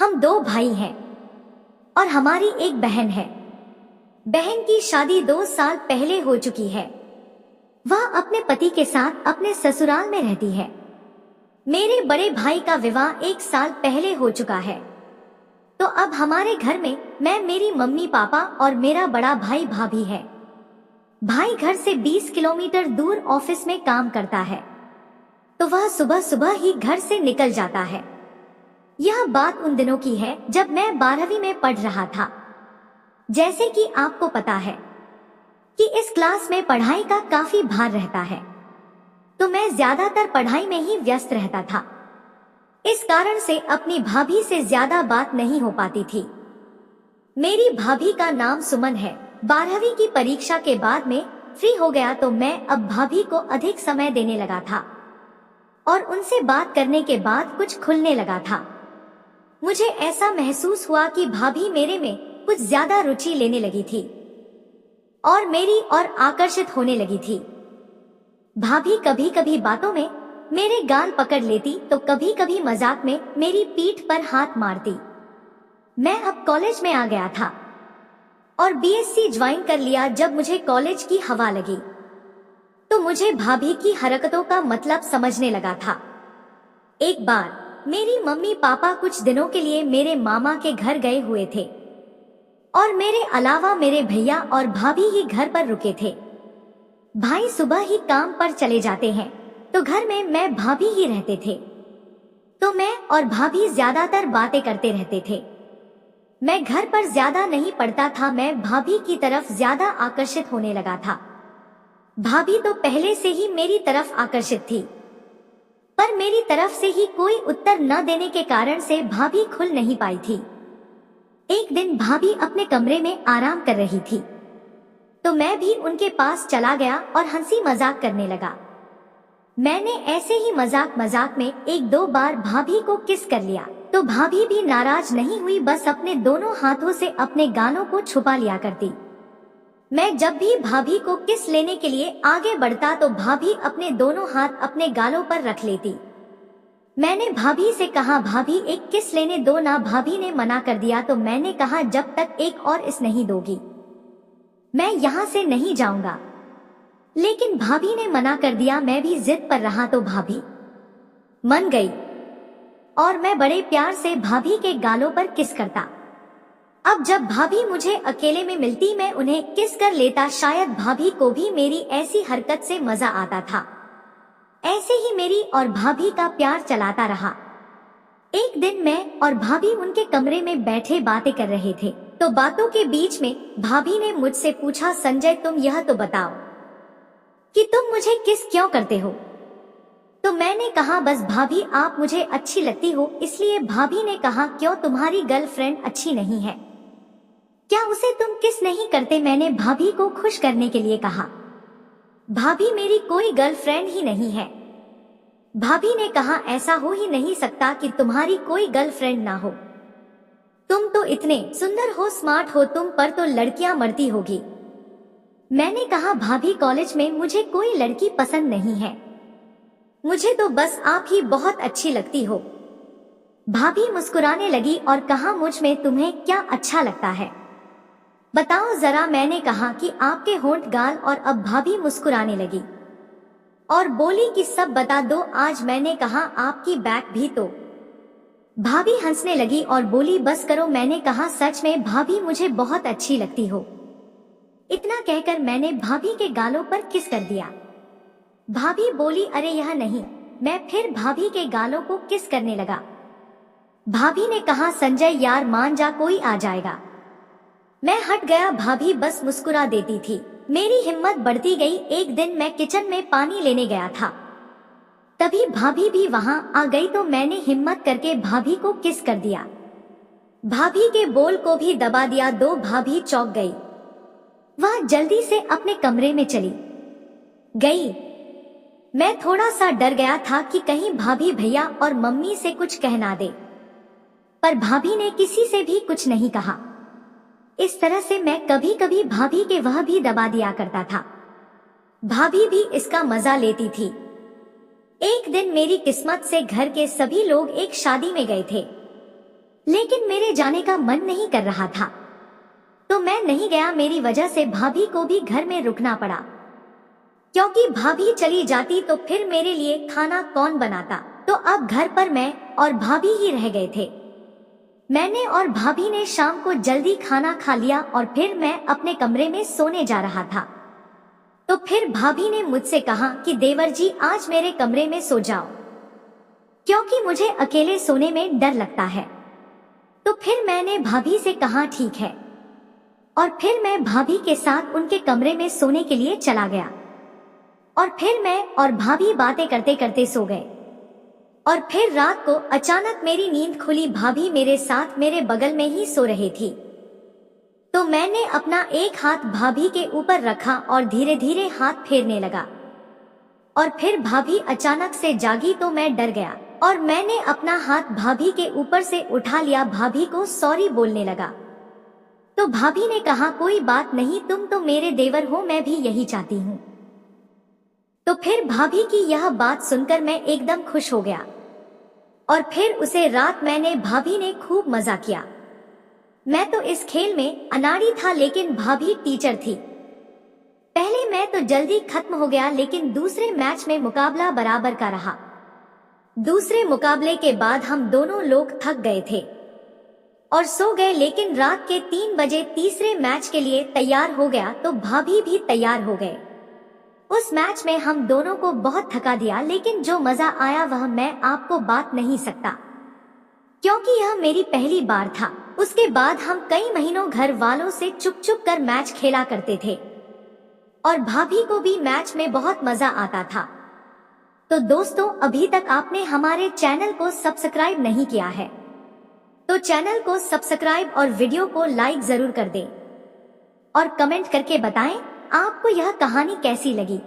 हम दो भाई हैं और हमारी एक बहन है। बहन की शादी 2 साल पहले हो चुकी है। वह अपने पति के साथ अपने ससुराल में रहती है। मेरे बड़े भाई का विवाह 1 साल पहले हो चुका है। तो अब हमारे घर में मैं, मेरी मम्मी पापा और मेरा बड़ा भाई भाभी है। भाई घर से 20 किलोमीटर दूर ऑफिस में काम करता है, तो वह सुबह सुबह ही घर से निकल जाता है। यह बात उन दिनों की है जब मैं 12वीं में पढ़ रहा था। जैसे कि आपको पता है कि इस क्लास में पढ़ाई का काफी भार रहता है, तो मैं ज्यादातर पढ़ाई में ही व्यस्त रहता था। इस कारण से अपनी भाभी से ज्यादा बात नहीं हो पाती थी। मेरी भाभी का नाम सुमन है। 12वीं की परीक्षा के बाद में फ्री हो गया तो मैं अब भाभी को अधिक समय देने लगा था और उनसे बात करने के बाद कुछ खुलने लगा था। मुझे ऐसा महसूस हुआ कि भाभी मेरे में कुछ ज्यादा रुचि लेने लगी थी और मेरी ओर आकर्षित होने लगी थी। भाभी कभी कभी बातों में मेरे गाल पकड़ लेती तो कभी कभी मजाक में मेरी पीठ पर हाथ मारती। मैं अब कॉलेज में आ गया था और बीएससी ज्वाइन कर लिया। जब मुझे कॉलेज की हवा लगी तो मुझे भाभी की हरकतों का मतलब समझने लगा था। एक बार मेरी मम्मी पापा कुछ दिनों के लिए मेरे मामा के घर गए हुए थे और मेरे अलावा मेरे भैया और भाभी ही घर पर रुके थे। भाई सुबह ही काम पर चले जाते हैं तो घर में मैं भाभी ही रहते थे, तो मैं और भाभी ज्यादातर बातें करते रहते थे। मैं घर पर ज्यादा नहीं पढ़ता था। मैं भाभी की तरफ ज्यादा आकर्षित होने लगा था। भाभी तो पहले से ही मेरी तरफ आकर्षित थी, पर मेरी तरफ से ही कोई उत्तर न देने के कारण से भाभी खुल नहीं पाई थी। एक दिन भाभी अपने कमरे में आराम कर रही थी, तो मैं भी उनके पास चला गया और हंसी मजाक करने लगा। मैंने ऐसे ही मजाक मजाक में 1-2 बार भाभी को किस कर लिया, तो भाभी भी नाराज नहीं हुई, बस अपने दोनों हाथों से अपने गालों को छुपा लिया करती। मैं जब भी भाभी को किस लेने के लिए आगे बढ़ता तो भाभी अपने दोनों हाथ अपने गालों पर रख लेती। मैंने भाभी से कहा, भाभी एक किस लेने दो ना। भाभी ने मना कर दिया, तो मैंने कहा, जब तक एक और इस नहीं दोगी मैं यहाँ से नहीं जाऊंगा। लेकिन भाभी ने मना कर दिया। मैं भी जिद पर रहा तो भाभी मान गई और मैं बड़े प्यार से भाभी के गालों पर किस करता। अब जब भाभी मुझे अकेले में मिलती मैं उन्हें किस कर लेता। शायद भाभी को भी मेरी ऐसी हरकत से मजा आता था। ऐसे ही मेरी और भाभी का प्यार चलाता रहा। एक दिन मैं और भाभी उनके कमरे में बैठे बातें कर रहे थे, तो बातों के बीच में भाभी ने मुझसे पूछा, संजय तुम यह तो बताओ कि तुम मुझे किस क्यों करते हो। तो मैंने कहा, बस भाभी आप मुझे अच्छी लगती हो इसलिए। भाभी ने कहा, क्यों तुम्हारी गर्लफ्रेंड अच्छी नहीं है क्या, उसे तुम किस नहीं करते। मैंने भाभी को खुश करने के लिए कहा, भाभी मेरी कोई गर्लफ्रेंड ही नहीं है। भाभी ने कहा, ऐसा हो ही नहीं सकता कि तुम्हारी कोई गर्लफ्रेंड ना हो। तुम तो इतने सुंदर हो, स्मार्ट हो, तुम पर तो लड़कियां मरती होगी। मैंने कहा, भाभी कॉलेज में मुझे कोई लड़की पसंद नहीं है, मुझे तो बस आप ही बहुत अच्छी लगती हो। भाभी मुस्कुराने लगी और कहा, मुझ में तुम्हें क्या अच्छा लगता है बताओ जरा। मैंने कहा कि आपके होंठ गाल। और अब भाभी मुस्कुराने लगी और बोली कि सब बता दो आज। मैंने कहा, आपकी बैक भी तो। भाभी हंसने लगी और बोली, बस करो। मैंने कहा, सच में भाभी मुझे बहुत अच्छी लगती हो। इतना कहकर मैंने भाभी के गालों पर किस कर दिया। भाभी बोली, अरे यह नहीं। मैं फिर भाभी के गालों को किस करने लगा। भाभी ने कहा, संजय यार मान जा, कोई आ जाएगा। मैं हट गया। भाभी बस मुस्कुरा देती थी। मेरी हिम्मत बढ़ती गई। एक दिन मैं किचन में पानी लेने गया था, तभी भाभी भी वहां आ गई, तो मैंने हिम्मत करके भाभी को किस कर दिया। भाभी के बोल को भी दबा दिया। भाभी चौंक गई। वह जल्दी से अपने कमरे में चली गई। मैं थोड़ा सा डर गया था कि कहीं भाभी भैया और मम्मी से कुछ कह ना दे, पर भाभी ने किसी से भी कुछ नहीं कहा। इस तरह से मैं कभी कभी भाभी के वह भी दबा दिया करता था। भाभी भी इसका मजा लेती थी। एक दिन मेरी किस्मत से घर के सभी लोग एक शादी में गए थे। लेकिन मेरे जाने का मन नहीं कर रहा था, तो मैं नहीं गया। मेरी वजह से भाभी को भी घर में रुकना पड़ा, क्योंकि भाभी चली जाती तो फिर मेरे लिए खाना कौन बनाता। तो अब घर पर मैं और भाभी ही रह गए थे। मैंने और भाभी ने शाम को जल्दी खाना खा लिया और फिर मैं अपने कमरे में सोने जा रहा था। तो फिर भाभी ने मुझसे कहा कि देवर जी आज मेरे कमरे में सो जाओ, क्योंकि मुझे अकेले सोने में डर लगता है। तो फिर मैंने भाभी से कहा ठीक है, और फिर मैं भाभी के साथ उनके कमरे में सोने के लिए चला गया। और फिर मैं और भाभी बातें करते करते सो गए। और फिर रात को अचानक मेरी नींद खुली। भाभी मेरे साथ मेरे बगल में ही सो रही थी। तो मैंने अपना एक हाथ भाभी के ऊपर रखा और धीरे धीरे हाथ फेरने लगा। और फिर भाभी अचानक से जागी तो मैं डर गया और मैंने अपना हाथ भाभी के ऊपर से उठा लिया। भाभी को सॉरी बोलने लगा। तो भाभी ने कहा कोई बात नहीं, तुम तो मेरे देवर हो, मैं भी यही चाहती हूँ। तो फिर भाभी की यह बात सुनकर मैं एकदम खुश हो गया। और फिर उसे रात मैंने भाभी ने खूब मजा किया। मैं तो इस खेल में अनाड़ी था, लेकिन भाभी टीचर थी। पहले मैं तो जल्दी खत्म हो गया, लेकिन दूसरे मैच में मुकाबला बराबर का रहा। दूसरे मुकाबले के बाद हम दोनों लोग थक गए थे और सो गए, लेकिन रात के 3 बजे तीसरे मैच के लिए तैयार हो गया तो भाभी भी तैयार हो गए। उस मैच में हम दोनों को बहुत थका दिया, लेकिन जो मजा आया वह मैं आपको बात नहीं सकता, क्योंकि यह मेरी पहली बार था। उसके बाद हम कई महीनों घर वालों से चुप चुप कर मैच खेला करते थे और भाभी को भी मैच में बहुत मजा आता था। तो दोस्तों, अभी तक आपने हमारे चैनल को सब्सक्राइब नहीं किया है तो चैनल को सब्सक्राइब और वीडियो को लाइक जरूर कर दें और कमेंट करके बताएं आपको यह कहानी कैसी लगी।